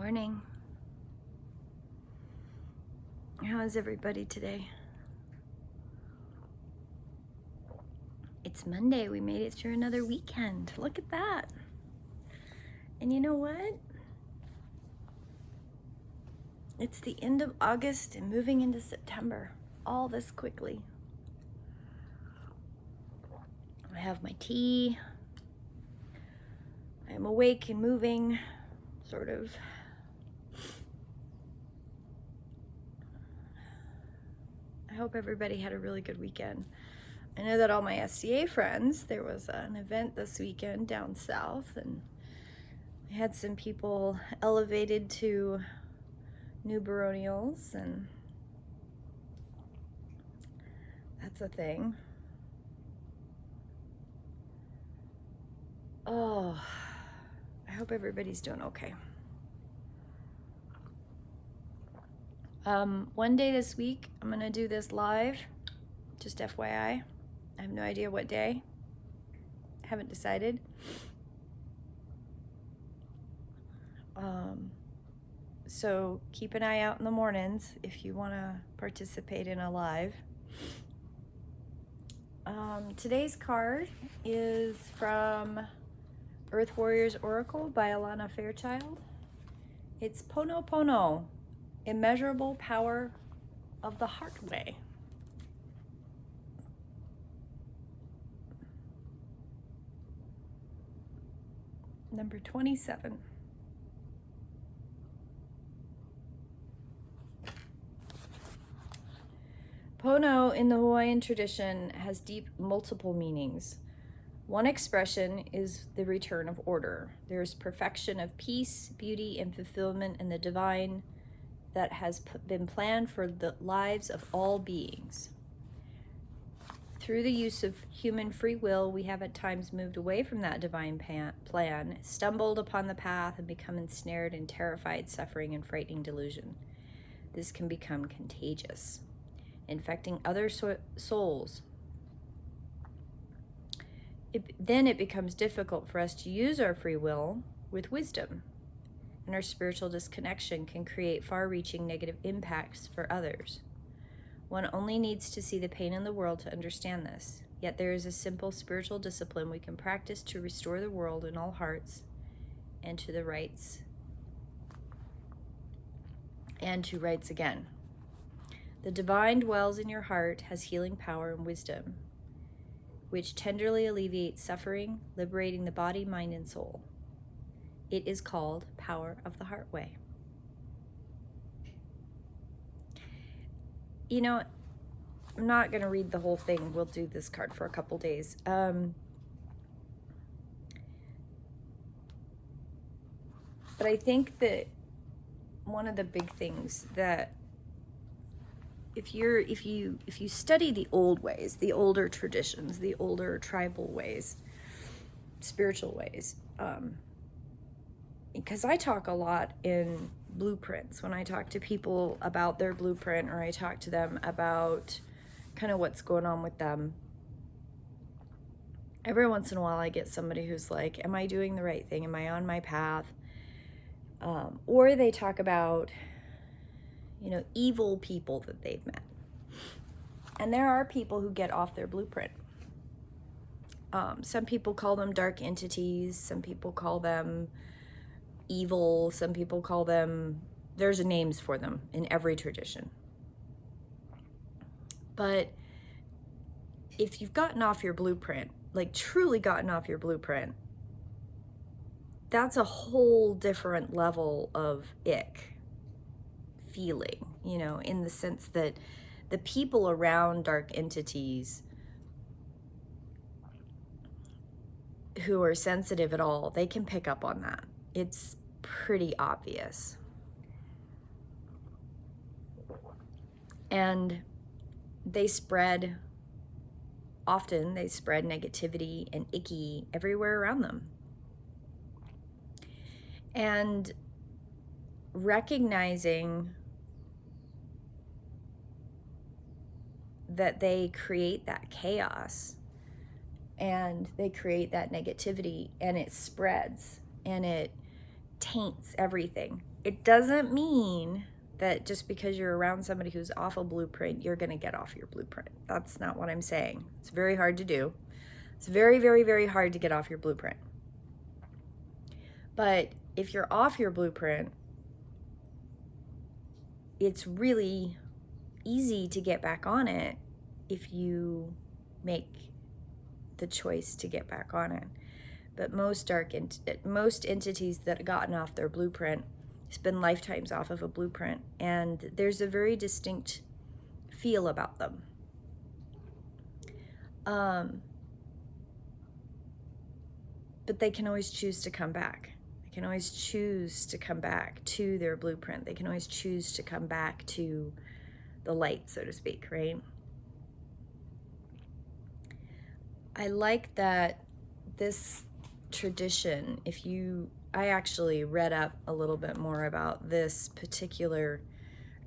morning. How is everybody today? It's Monday. We made it through another weekend. Look at that. And you know what? It's the end of August and moving into September all this quickly. I have my tea. I'm awake and moving, sort of. I hope everybody had a really good weekend. I know that all my SCA friends, there was an event this weekend down south, and I had some people elevated to new baronials, and that's a thing. Oh, I hope everybody's doing okay. One day this week, I'm going to do this live, just FYI. I have no idea what day. Haven't decided. So keep an eye out in the mornings if you want to participate in a live. Today's card is from Earth Warriors Oracle by Alana Fairchild. It's Pono Pono, Immeasurable Power of the Heart Way. Number 27. Pono in the Hawaiian tradition has deep multiple meanings. One expression is the return of order. There is perfection of peace, beauty, and fulfillment in the divine that has been planned for the lives of all beings. Through the use of human free will, we have at times moved away from that divine plan, stumbled upon the path, and become ensnared in terrified suffering and frightening delusion. This can become contagious, infecting other souls. Then it becomes difficult for us to use our free will with wisdom, and our spiritual disconnection can create far-reaching negative impacts for others. One only needs to see the pain in the world to understand this. Yet there is a simple spiritual discipline we can practice to restore the world in all hearts and to the rights again. The divine dwells in your heart, has healing power and wisdom, which tenderly alleviates suffering, liberating the body, mind, and soul. It is called Power of the Heart Way. You know, I'm not going to read the whole thing. We'll do this card for a couple days. But I think that one of the big things that if you study the old ways, the older traditions, the older tribal ways, spiritual ways, because I talk a lot in blueprints when I talk to people about their blueprint, or I talk to them about kind of what's going on with them. Every once in a while I get somebody who's like, am I doing the right thing? Am I on my path? Or they talk about, evil people that they've met. And there are people who get off their blueprint. Some people call them dark entities. Some people call them evil. Some people call them, there's names for them in every tradition. But if you've gotten off your blueprint, like truly gotten off your blueprint, that's a whole different level of ick feeling, in the sense that the people around dark entities who are sensitive at all, they can pick up on that. It's pretty obvious. And often they spread negativity and icky everywhere around them. And recognizing that they create that chaos and they create that negativity, and it spreads and it taints everything. It doesn't mean that just because you're around somebody who's off a blueprint, you're going to get off your blueprint. That's not what I'm saying. It's very hard to do. It's very, very, very hard to get off your blueprint. But if you're off your blueprint, it's really easy to get back on it if you make the choice to get back on it. But most entities that have gotten off their blueprint spend lifetimes off of a blueprint, and there's a very distinct feel about them. But they can always choose to come back. They can always choose to come back to their blueprint. They can always choose to come back to the light, so to speak, right? I like that this tradition, I actually read up a little bit more about this particular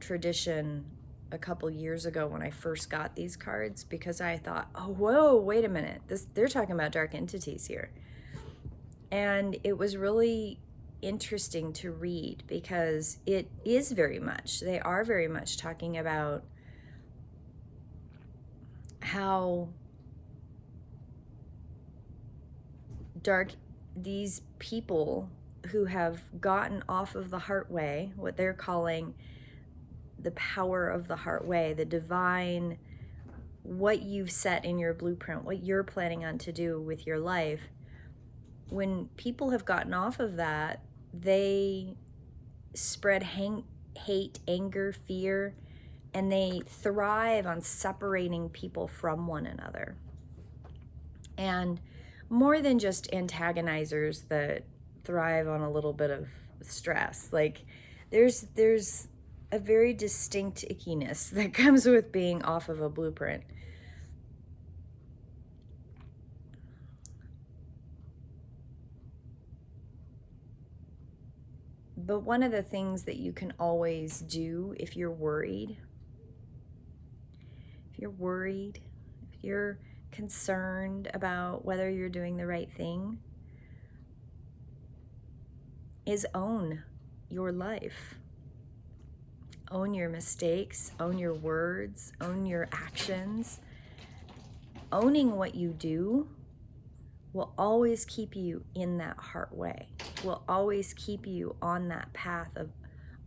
tradition a couple years ago when I first got these cards, because I thought, oh, whoa, wait a minute. They're talking about dark entities here. And it was really interesting to read, because they are very much talking about how dark these people who have gotten off of the heart way, what they're calling the power of the heart way, the divine, what you've set in your blueprint, what you're planning on to do with your life. When people have gotten off of that, they spread hate, anger, fear, and they thrive on separating people from one another. And more than just antagonizers that thrive on a little bit of stress, like there's a very distinct ickiness that comes with being off of a blueprint. But one of the things that you can always do if you're worried, if you're concerned about whether you're doing the right thing, is own your life. Own your mistakes, own your words, own your actions. Owning what you do will always keep you in that heart way, will always keep you on that path of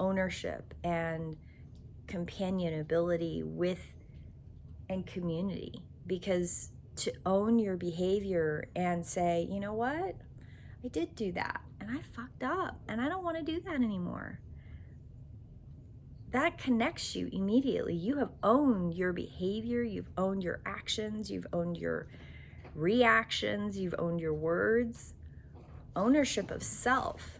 ownership and companionability with and community. Because to own your behavior and say, you know what, I did do that and I fucked up and I don't want to do that anymore. That connects you immediately. You have owned your behavior, you've owned your actions, you've owned your reactions, you've owned your words. Ownership of self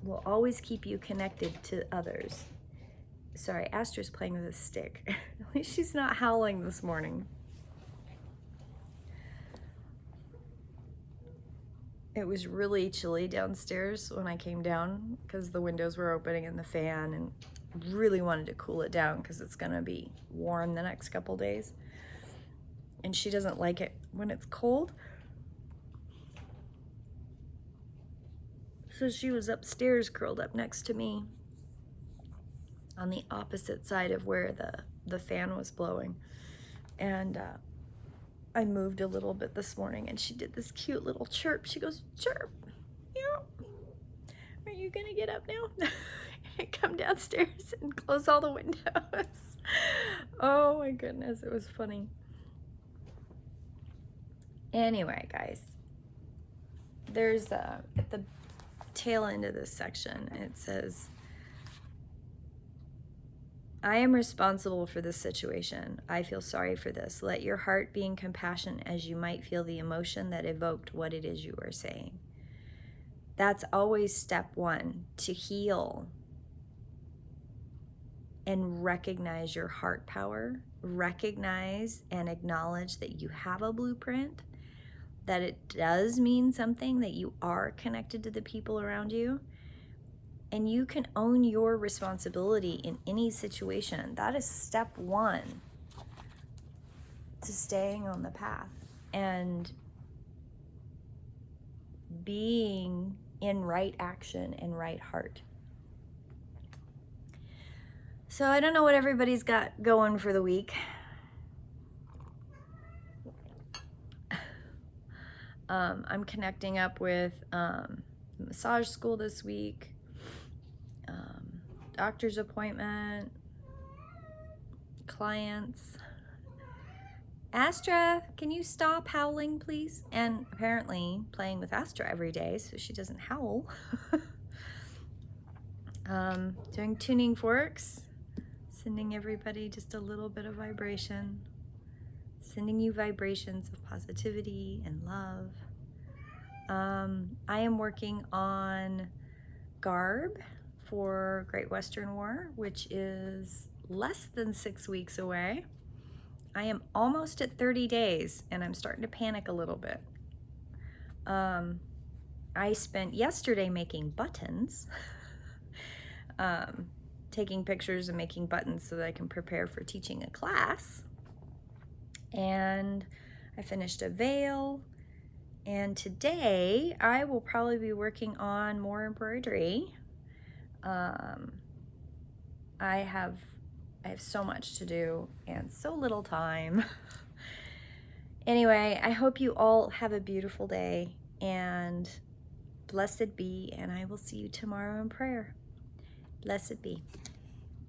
will always keep you connected to others. Sorry, Astra's playing with a stick. At least she's not howling this morning. It was really chilly downstairs when I came down because the windows were opening and the fan, and really wanted to cool it down because it's going to be warm the next couple days. And she doesn't like it when it's cold. So she was upstairs curled up next to me on the opposite side of where the fan was blowing. And I moved a little bit this morning and she did this cute little chirp. She goes, chirp, yeah. Are you gonna get up now? And come downstairs and close all the windows. Oh my goodness, it was funny. Anyway, guys, there's at the tail end of this section, it says, I am responsible for this situation. I feel sorry for this. Let your heart be in compassion as you might feel the emotion that evoked what it is you are saying. That's always step one, to heal and recognize your heart power. Recognize and acknowledge that you have a blueprint, that it does mean something, that you are connected to the people around you. And you can own your responsibility in any situation. That is step one to staying on the path. And being in right action and right heart. So I don't know what everybody's got going for the week. I'm connecting up with massage school this week, doctor's appointment, clients. Astra, can you stop howling, please? And apparently playing with Astra every day so she doesn't howl. Doing tuning forks, sending everybody just a little bit of vibration, sending you vibrations of positivity and love. I am working on garb for Great Western War, which is less than 6 weeks away. I am almost at 30 days and I'm starting to panic a little bit. I spent yesterday making buttons, taking pictures and making buttons so that I can prepare for teaching a class. And I finished a veil. And today I will probably be working on more embroidery. I have so much to do and so little time. Anyway, I hope you all have a beautiful day and blessed be, and I will see you tomorrow in prayer. Blessed be.